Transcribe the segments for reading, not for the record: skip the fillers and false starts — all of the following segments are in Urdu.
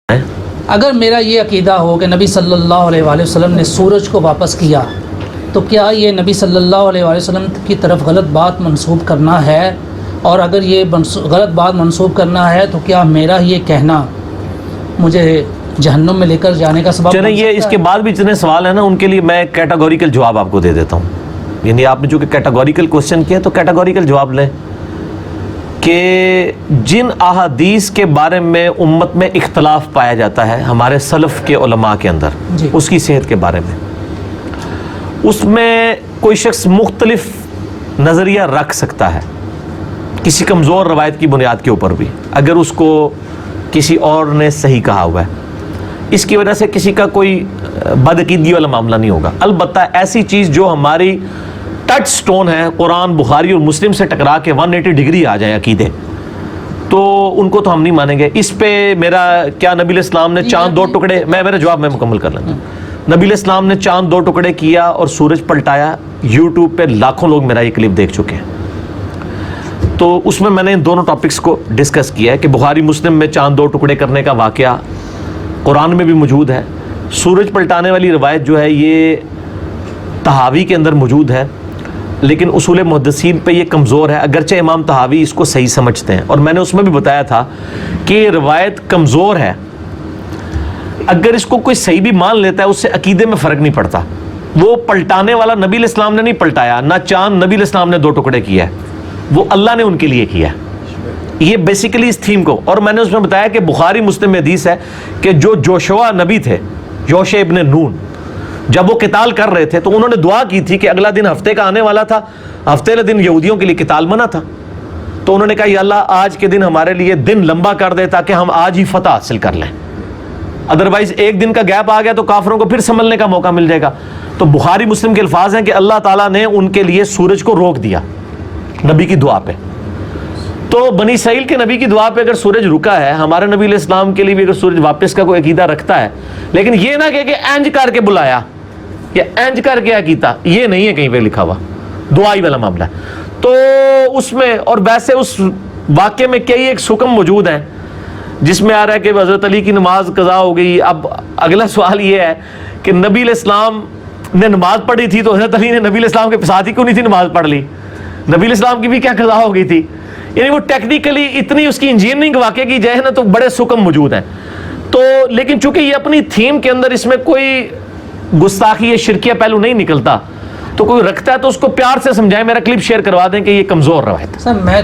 اگر میرا یہ عقیدہ ہو کہ نبی صلی اللہ علیہ وآلہ وسلم نے سورج کو واپس کیا تو کیا یہ نبی صلی اللہ علیہ وآلہ وسلم کی طرف غلط بات منسوب کرنا ہے؟ اور اگر یہ غلط بات منسوب کرنا ہے تو کیا میرا یہ کہنا مجھے جہنم میں لے کر جانے کا سبب؟ چلیں یہ اس کے بعد بھی جتنے سوال ہیں نا ان کے لیے میں کیٹاگوریکل جواب آپ کو دے دیتا ہوں. یعنی آپ نے جو کہ کیٹاگوریکل کوشچن کیا تو کیٹاگوریکل جواب لیں کہ جن احادیث کے بارے میں امت میں اختلاف پایا جاتا ہے ہمارے سلف کے علماء کے اندر اس کی صحت کے بارے میں، اس میں کوئی شخص مختلف نظریہ رکھ سکتا ہے کسی کمزور روایت کی بنیاد کے اوپر بھی، اگر اس کو کسی اور نے صحیح کہا ہوا ہے. اس کی وجہ سے کسی کا کوئی بدعقیدگی والا معاملہ نہیں ہوگا. البتہ ایسی چیز جو ہماری ٹچ سٹون ہے، قرآن بخاری اور مسلم سے ٹکرا کے 180 ڈگری آ جائیں عقیدے، تو ان کو تو ہم نہیں مانیں گے. اس پہ میرا کیا نبی علیہ السلام نے چاند دو ٹکڑے، میرا جواب میں مکمل کر لیتا ہوں. نبی علیہ السلام نے چاند دو ٹکڑے کیا اور سورج پلٹایا، یوٹیوب پہ لاکھوں لوگ میرا یہ کلپ دیکھ چکے ہیں. تو اس میں نے ان دونوں ٹاپکس کو ڈسکس کیا ہے کہ بخاری مسلم میں چاند دو ٹکڑے کرنے کا واقعہ قرآن میں بھی موجود ہے. سورج پلٹانے والی روایت جو ہے یہ طحاوی کے اندر موجود ہے، لیکن اصول محدثین پہ یہ کمزور ہے، اگرچہ امام طحاوی اس کو صحیح سمجھتے ہیں. اور میں نے اس میں بھی بتایا تھا کہ یہ روایت کمزور ہے، اگر اس کو کوئی صحیح بھی مان لیتا ہے اس سے عقیدے میں فرق نہیں پڑتا. وہ پلٹانے والا نبی علیہ السلام نے نہیں پلٹایا، نہ چاند نبی علیہ السلام نے دو ٹکڑے کیا ہے، وہ اللہ نے ان کے لیے کیا ہے. یہ بیسیکلی اس تھیم کو، اور میں نے اس میں بتایا کہ بخاری مسلم میں حدیث ہے کہ جو جوشوا نبی تھے، یوشع ابن نون، جب وہ قتال کر رہے تھے تو انہوں نے دعا کی تھی کہ اگلا دن ہفتے کا آنے والا تھا، ہفتے کے دن یہودیوں کے لیے قتال منع تھا، تو انہوں نے کہا یا اللہ آج کے دن ہمارے لیے دن لمبا کر دے تاکہ ہم آج ہی فتح حاصل کر لیں، ادروائز ایک دن کا گیپ آ گیا تو کافروں کو پھر سنبھلنے کا موقع مل جائے گا. تو بخاری مسلم کے الفاظ ہیں کہ اللہ تعالیٰ نے ان کے لیے سورج کو روک دیا نبی کی دعا پہ. تو بنی اسرائیل کے نبی کی دعا پہ اگر سورج رکا ہے، ہمارے نبی علیہ السلام کے لیے بھی اگر سورج واپس کا کوئی عقیدہ رکھتا ہے، لیکن یہ نہ کہ اینج کر کے بلایا یا اینج کر کے عقیدہ، یہ نہیں ہے کہیں پہ لکھا ہوا، دعائی والا معاملہ ہے. تو اس میں اور ویسے اس واقعے میں کئی ایک حکم موجود ہیں جس میں آ رہا ہے کہ حضرت علی کی نماز قضا ہو گئی. اب اگلا سوال یہ ہے کہ نبی علیہ السلام نے نماز پڑھی تھی تو حضرت علی نے نبی علیہ السلام کے ساتھ ہی کیوں نہیں تھی نماز پڑھ لی؟ نبی علیہ السلام کی بھی کیا قضا ہو گئی تھی؟ یعنی وہ ٹیکنیکلی اتنی اس کی انجینئرنگ واقع کی جائے نا تو بڑے سکم موجود ہیں. تو لیکن چونکہ یہ اپنی تھیم کے اندر اس میں کوئی گستاخی یا شرکیہ پہلو نہیں نکلتا، تو کوئی رکھتا ہے تو اس کو پیار سے سمجھائیں. میرا کلپ شیئر کروا دیں کہ یہ کمزور روایت. سر میں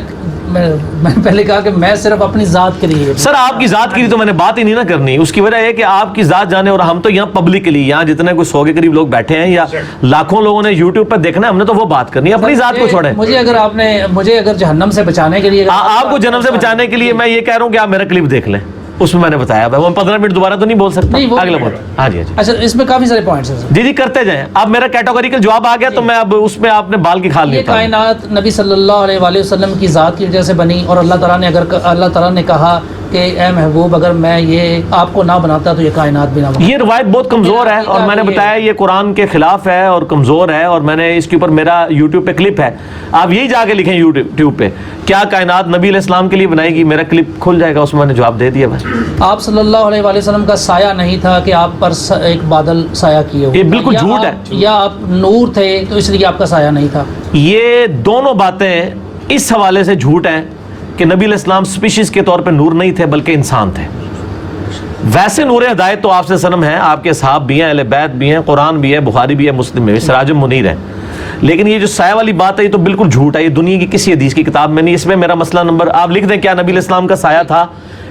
پہلے کہا کہ میں صرف اپنی ذات کے لیے، سر آپ کی ذات کے لیے تو میں نے بات ہی نہیں نہ کرنی. اس کی وجہ یہ کہ آپ کی ذات جانے، اور ہم تو یہاں پبلکلی یہاں جتنے کوئی 100 کے قریب لوگ بیٹھے ہیں یا لاکھوں لوگوں نے یوٹیوب پہ دیکھنا ہے، ہم نے تو وہ بات کرنی ہے. اپنی ذات کو چھوڑیں. مجھے اگر جہنم سے بچانے کے لیے، آپ کو جہنم سے بچانے کے لیے میں یہ کہہ رہا ہوں کہ آپ میرا کلپ دیکھ لیں، اس میں میں نے بتایا. وہ 15 منٹ دوبارہ تو نہیں بول سکتا. اگلا بول. ہاں جی. اچھا اس میں کافی سارے پوائنٹس ہیں جی کرتے جائیں. اب میرا کیٹاگوریکل جواب آ گیا تو میں اب اس میں آپ نے بال کی کھال نہیں. یہ کائنات نبی صلی اللہ علیہ وآلہ وسلم کی ذات کی وجہ سے بنی، اور اللہ تعالیٰ نے کہا کہ اے محبوب اگر میں یہ آپ کو نہ بناتا تو یہ کائنات بھی نہ بناتا. یہ روایت بہت کمزور ہے اور میں نے بتایا یہ قرآن کے خلاف ہے اور کمزور ہے، اور میں نے اس کے اوپر میرا یوٹیوب پہ کلپ ہے. آپ یہی جا کے لکھیں یوٹیوب پہ کیا کائنات نبی علیہ السلام کے لیے بنائے گی، میرا کلپ کھل جائے گا، اس میں میں نے جواب دے دیا. بس آپ صلی اللہ علیہ وآلہ وسلم کا سایہ نہیں تھا کہ آپ پر ایک بادل سایہ کیے ہو، یہ بالکل جھوٹ ہے. یا آپ نور تھے تو اس لیے آپ کا سایہ نہیں تھا. یہ دونوں باتیں اس حوالے سے جھوٹ ہیں کہ نبی علیہ السلام سپیشیز کے طور پہ نور نہیں تھے بلکہ انسان تھے. ویسے نور ہدایت تو آپ سے سنم ہے، آپ کے اصحاب بھی ہیں، اہل بیت بھی ہیں، قرآن بھی ہے، بخاری بھی ہے، مسلم بھی ہے، سراج منیر ہے. لیکن یہ جو سایہ والی بات ہے یہ تو بالکل جھوٹ ہے، یہ دنیا کی کسی حدیث کی کتاب میں نہیں. اس میں میرا مسئلہ نمبر آپ لکھ دیں کیا نبی علیہ السلام کا سایہ تھا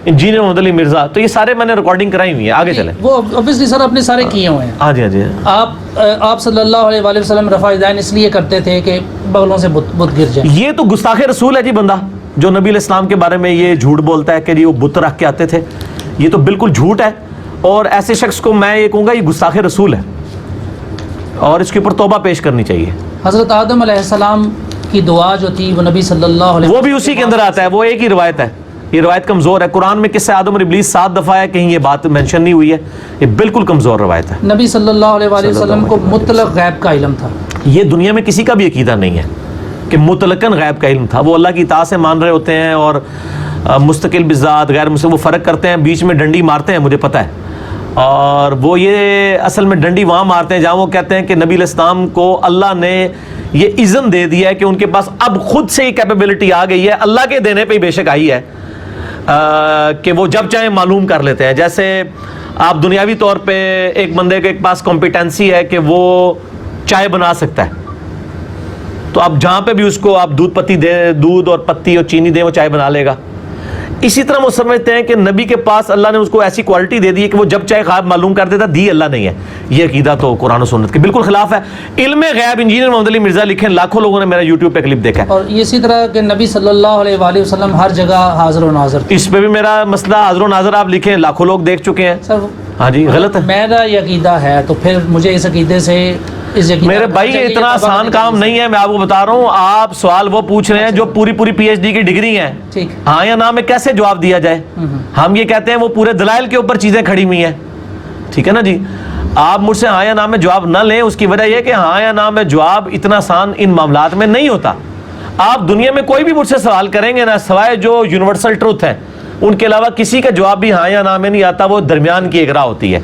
انجینئر محمد علی مرزا. تو یہ سارے میں نے ریکارڈنگ کرائی ہوئی ہے. آگے چلیں. وہ obviously سر اپنے سارے کیے ہوئے ہیں. ہاں جی. آپ صلی اللہ علیہ وآلہ وسلم رفع دین اس لیے کرتے تھے کہ بغلوں سے بت گر جائے. یہ تو گستاخ رسول ہے جی بندہ جو نبی علیہ السلام کے بارے میں یہ جھوٹ بولتا ہے کہ جی وہ بت رکھ کے آتے تھے. یہ تو بالکل جھوٹ ہے، اور ایسے شخص کو میں یہ کہوں گا یہ گستاخ رسول ہے اور اس کے اوپر توبہ پیش کرنی چاہیے. حضرت آدم علیہ السلام کی دعا جو تھی وہ نبی صلی اللہ علیہ وسلم، وہ بھی اسی کے اندر آتا ہے، وہ ایک ہی روایت ہے. یہ روایت کمزور ہے. قرآن میں قصہ آدم اور ابلیس 7 دفعہ ہے، کہیں یہ بات مینشن نہیں ہوئی ہے. یہ بالکل کمزور روایت ہے. نبی صلی اللہ علیہ وآلہ وسلم کو مطلق غیب کا علم تھا. یہ دنیا میں کسی کا بھی عقیدہ نہیں ہے کہ مطلقاً غیب کا علم تھا. وہ اللہ کی اطاعت سے مان رہے ہوتے ہیں اور مستقل بذات غیر مستقل وہ فرق کرتے ہیں, بیچ میں ڈنڈی مارتے ہیں مجھے پتہ ہے, اور وہ یہ اصل میں ڈنڈی وہاں مارتے ہیں جہاں وہ کہتے ہیں کہ نبی علیہ السلام کو اللہ نے یہ اذن دے دیا ہے کہ ان کے پاس اب خود سے ہی کیپیبلٹی آ گئی ہے, اللہ کے دینے پہ ہی بے شک آئی ہے, کہ وہ جب چاہیں معلوم کر لیتے ہیں. جیسے آپ دنیاوی طور پہ ایک بندے کے پاس کمپیٹنسی ہے کہ وہ چائے بنا سکتا ہے, تو آپ جہاں پہ بھی اس کو آپ دودھ پتی دے, دودھ اور پتی اور چینی دیں, وہ چائے بنا لے گا. اسی طرح وہ سمجھتے ہیں کہ نبی کے پاس اللہ نے اس کو ایسی کوالٹی دے دی ہے کہ وہ جب چاہے خواب معلوم کر دیتا, دی اللہ نہیں ہے. یہ عقیدہ تو قرآن و سنت کے بالکل خلاف ہے. علم غیب انجینئر محمد علی مرزا لکھیں, لاکھوں لوگوں نے میرا یوٹیوب پہ کلپ دیکھا ہے. اور اسی طرح کہ نبی صلی اللہ علیہ وآلہ وسلم ہر جگہ حاضر و ناظر تھے. اس پہ بھی میرا مسئلہ حاضر و ناظر آپ لکھیں, لاکھوں لوگ دیکھ چکے ہیں. سر ہاں جی غلط ہے. میرا یہ عقیدہ ہے تو پھر مجھے اس عقیدے سے میرے بھائی یہ اتنا آسان کام نہیں ہے, میں آپ کو بتا رہا ہوں. آپ سوال وہ پوچھ رہے ہیں جو پوری پی ایچ ڈی کی ڈگری ہیں, ہاں یا نہ میں کیسے جواب دیا جائے. ہم یہ کہتے ہیں وہ پورے دلائل کے اوپر چیزیں کھڑی ہوئی ہیں, ٹھیک ہے نا جی. آپ مجھ سے ہاں یا نہ میں جواب نہ لیں, اس کی وجہ یہ کہ ہاں یا نہ میں جواب اتنا آسان ان معاملات میں نہیں ہوتا. آپ دنیا میں کوئی بھی مجھ سے سوال کریں گے نا, سوائے جو یونیورسل ٹروتھ ہے ان کے علاوہ کسی کا جواب بھی ہاں یا نہ میں نہیں آتا. وہ درمیان کی ایک راہ ہوتی ہے.